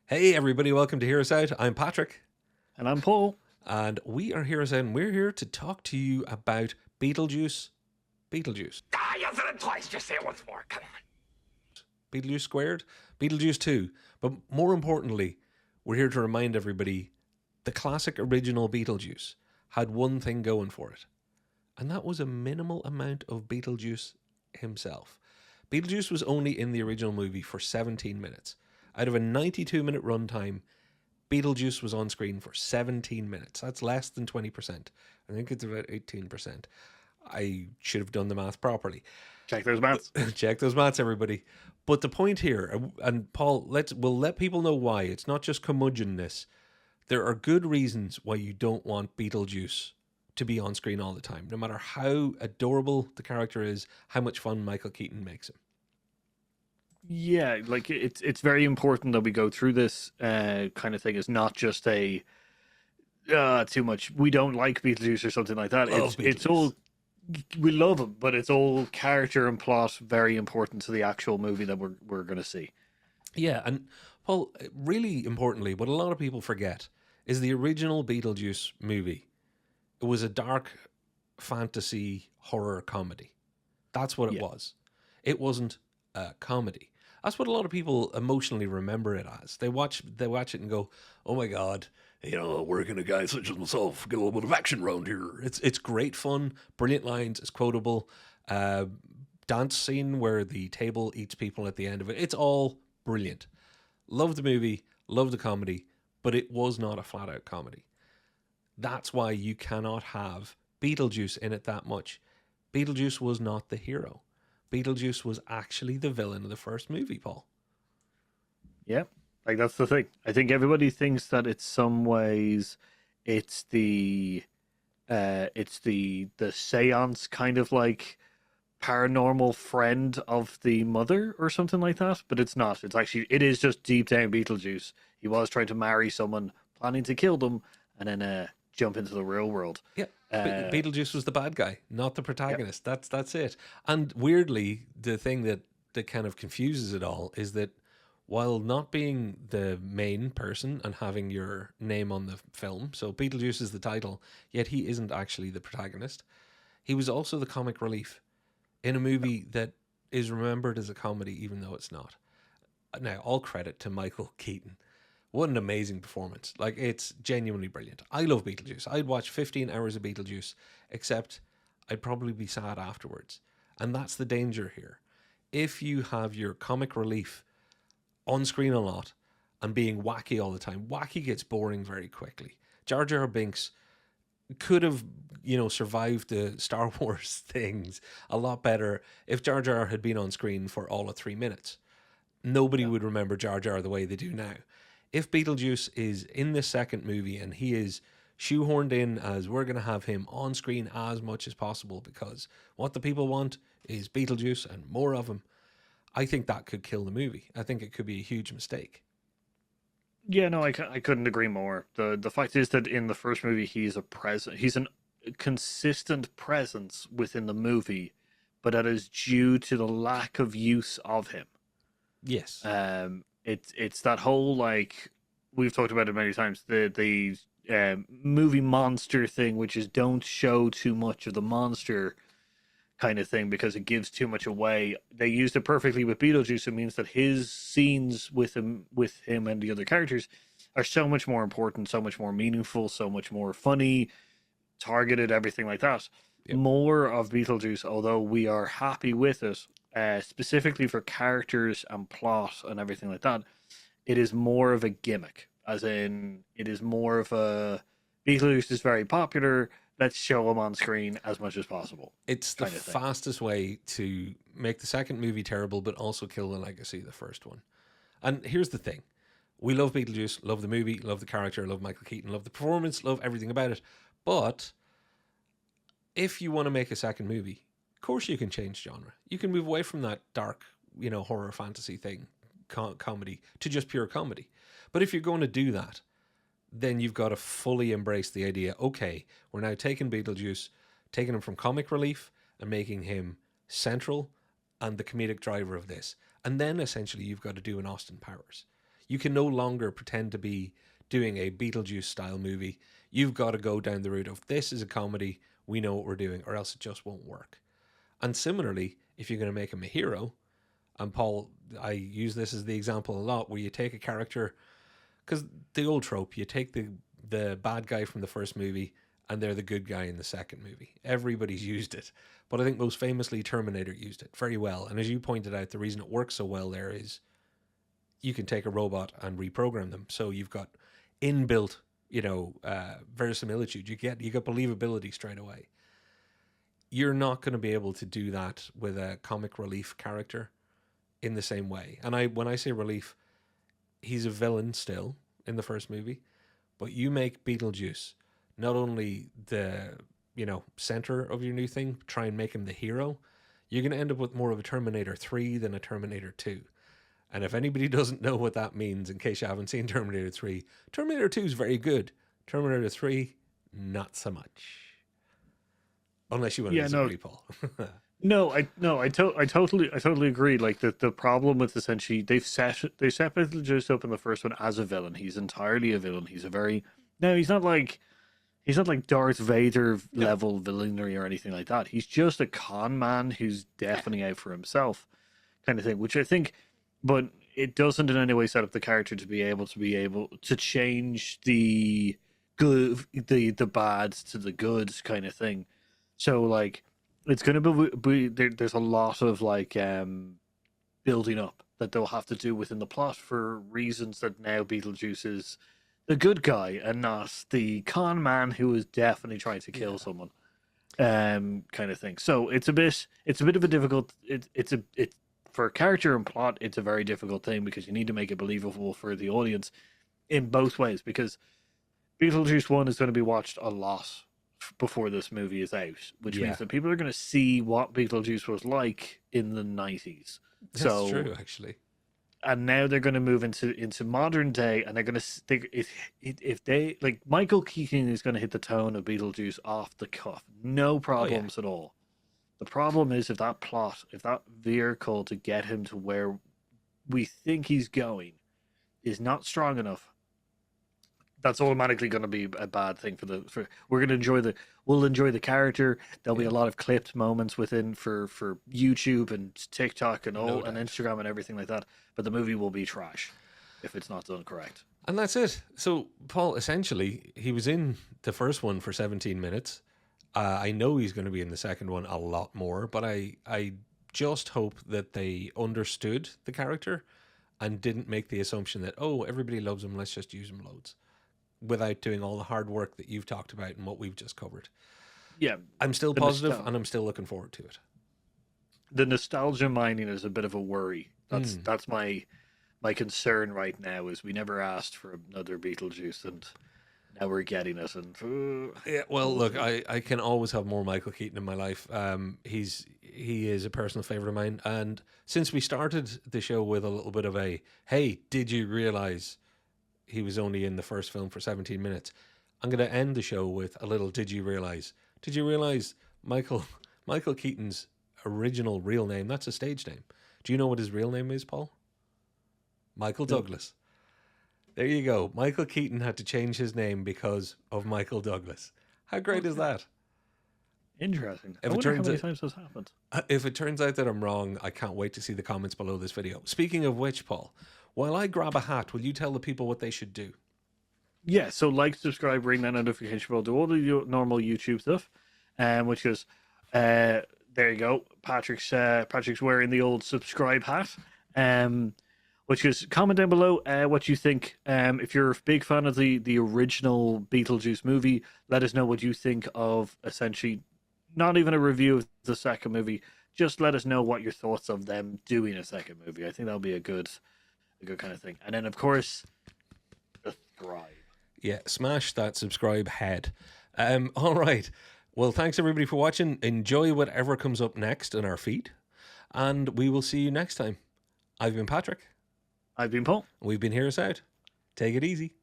Hey everybody, welcome to Hear Us Out. I'm Patrick, And I'm Paul. and we are Hear Us Out, and we're here to talk to you about Beetlejuice, Beetlejuice, You said it twice. Just say it once more. Come on. Beetlejuice Squared, Beetlejuice 2. But more importantly, we're here to remind everybody the classic original Beetlejuice had one thing going for it, and that was a minimal amount of Beetlejuice himself. Beetlejuice was only in the original movie for 17 minutes. Out of a 92-minute runtime, Beetlejuice was on screen for 17 minutes. That's less than 20%. I think it's about 18%. I should have done the math properly. Check those maths. Check those maths, everybody. But the point here, and Paul, we'll let people know why. It's not just curmudgeonness. There are good reasons why you don't want Beetlejuice to be on screen all the time, no matter how adorable the character is, how much fun Micheal Keaton makes him. Yeah, like it's very important that we go through this kind of thing. It's not just a too much. We don't like Beetlejuice or something like that. Love It's Beetlejuice. all we love him, but it's all character and plot very important to the actual movie that we're going to see. Yeah, and Paul, really importantly, what a lot of people forget is the original Beetlejuice movie. It was a dark fantasy horror comedy. That's what it Yeah. was. It wasn't a comedy. That's what a lot of people emotionally remember it as. They watch it and go, "Oh my god, a working a guy such as myself, get a little bit of action around here." It's great fun, brilliant lines, it's quotable. Uh, Dance scene where the table eats people at the end of it. It's all brilliant. Love the movie, love the comedy, but it was not a flat out comedy. That's why you cannot have Beetlejuice in it that much. Beetlejuice was not the hero. Beetlejuice was actually the villain of the first movie, Paul. Yeah, like that's the thing. I think everybody thinks that it's some ways it's the seance kind of like paranormal friend of the mother or something like that, but it's not. It is just deep down Beetlejuice. He was trying to marry someone, planning to kill them, and then jump into the real world. Yeah, Uh, Beetlejuice was the bad guy, not the yep. protagonist. That's it. And weirdly, the thing that kind of confuses it all is that while not being the main person and having your name on the film, so Beetlejuice is the title, yet he isn't actually the protagonist. He was also the comic relief in a movie that is remembered as a comedy, even though it's not. Now, all credit to Michael Keaton. What an amazing performance. Like, it's genuinely brilliant. I love Beetlejuice. I'd watch 15 hours of Beetlejuice, except I'd probably be sad afterwards. And that's the danger here. If you have your comic relief on screen a lot and being wacky all the time, wacky gets boring very quickly. Jar Jar Binks could have, survived the Star Wars things a lot better if Jar Jar had been on screen for all of 3 minutes. Nobody would remember Jar Jar the way they do now. If Beetlejuice is in the second movie and he is shoehorned in as we're going to have him on screen as much as possible because what the people want is Beetlejuice and more of him, I think that could kill the movie. I think it could be a huge mistake. Yeah, no, I couldn't agree more. The fact is that in the first movie he's a present. He's a consistent presence within the movie, but that is due to the lack of use of him. Yes. It's that whole like we've talked about it many times. The movie monster thing, which is don't show too much of the monster kind of thing because it gives too much away. They used it perfectly with Beetlejuice. It means that his scenes with him and the other characters are so much more important, so much more meaningful, so much more funny, targeted, everything like that. Yep. More of Beetlejuice, although we are happy with it, specifically for characters and plot and everything like that, it is more of a gimmick. As in, it is more of a Beetlejuice is very popular. Let's show him on screen as much as possible. It's the Kind of thing. fastest way to make the second movie terrible, but also kill the legacy of the first one. And here's the thing. We love Beetlejuice, love the movie, love the character, love Michael Keaton, love the performance, love everything about it. But if you want to make a second movie, of course you can change genre. You can move away from that dark, horror fantasy thing, comedy, to just pure comedy. But if you're going to do that, then you've got to fully embrace the idea, okay, we're now taking Beetlejuice, taking him from comic relief and making him central and the comedic driver of this. And then essentially you've got to do an Austin Powers. You can no longer pretend to be doing a Beetlejuice style movie. You've got to go down the route of this is a comedy, we know what we're doing, or else it just won't work. And similarly, if you're going to make him a hero, and Paul, I use this as the example a lot, where you take a character, because the old trope, you take the bad guy from the first movie and they're the good guy in the second movie. Everybody's used it. But I think most famously Terminator used it very well. And as you pointed out, the reason it works so well there is you can take a robot and reprogram them. So you've got inbuilt, verisimilitude. You get believability straight away. You're not going to be able to do that with a comic relief character in the same way. And when I say relief, he's a villain still in the first movie, but you make Beetlejuice not only the center of your new thing, try and make him the hero, you're going to end up with more of a Terminator 3 than a Terminator 2. And if anybody doesn't know what that means, in case you haven't seen Terminator 3, Terminator 2 is very good. Terminator 3, not so much. Unless you want to disagree, Paul. I totally agree. Like the problem with essentially they set Beetlejuice up in the first one as a villain. He's entirely a villain. He's not like Darth Vader level villainy or anything like that. He's just a con man who's definitely out for himself, kind of thing. Which I think, but it doesn't in any way set up the character to be able to change the good, the bad to the good kind of thing. So like, it's going to be there's a lot of like building up that they'll have to do within the plot for reasons that now Beetlejuice is the good guy and not the con man who is definitely trying to kill someone, kind of thing. So it's a bit of a difficult. It's for character and plot. It's a very difficult thing because you need to make it believable for the audience in both ways. Because Beetlejuice 1 is going to be watched a lot before this movie is out, which means that people are going to see what Beetlejuice was like in the 90s. That's true, actually. And now they're going to move into modern day, and they're going to if they like Micheal Keaton is going to hit the tone of Beetlejuice off the cuff, no problems at all. The problem is if that vehicle to get him to where we think he's going is not strong enough, that's automatically going to be a bad thing we're going to we'll enjoy the character. There'll be a lot of clipped moments within for YouTube and TikTok and and Instagram and everything like that. But the movie will be trash if it's not done correct. And that's it. So Paul, essentially, he was in the first one for 17 minutes. I know he's going to be in the second one a lot more, but I just hope that they understood the character and didn't make the assumption that, everybody loves him, let's just use him loads, without doing all the hard work that you've talked about and what we've just covered. Yeah. I'm still positive and I'm still looking forward to it. The nostalgia mining is a bit of a worry. That's my concern right now is we never asked for another Beetlejuice and now we're getting it. And yeah, well, look, I can always have more Micheal Keaton in my life. He is a personal favorite of mine. And since we started the show with a little bit of a, hey, did you realize he was only in the first film for 17 minutes? I'm going to end the show with a little did you realize? Did you realize Micheal Keaton's original real name, that's a stage name. Do you know what his real name is, Paul? Michael Douglas. There you go. Micheal Keaton had to change his name because of Michael Douglas. How great is that? Interesting. I wonder how many times this happened. If it turns out that I'm wrong, I can't wait to see the comments below this video. Speaking of which, Paul, while I grab a hat, will you tell the people what they should do? Yeah, so like, subscribe, ring that notification bell, do all the normal YouTube stuff, which is, there you go. Patrick's wearing the old subscribe hat, which is comment down below what you think. If you're a big fan of the original Beetlejuice movie, let us know what you think of essentially, not even a review of the second movie, just let us know what your thoughts of them doing a second movie. I think that'll be a good kind of thing. And then, of course, subscribe. Yeah, smash that subscribe head. All right. Well, thanks everybody for watching. Enjoy whatever comes up next in our feed. And we will see you next time. I've been Patrick. I've been Paul. We've been Hear Us Out. Take it easy.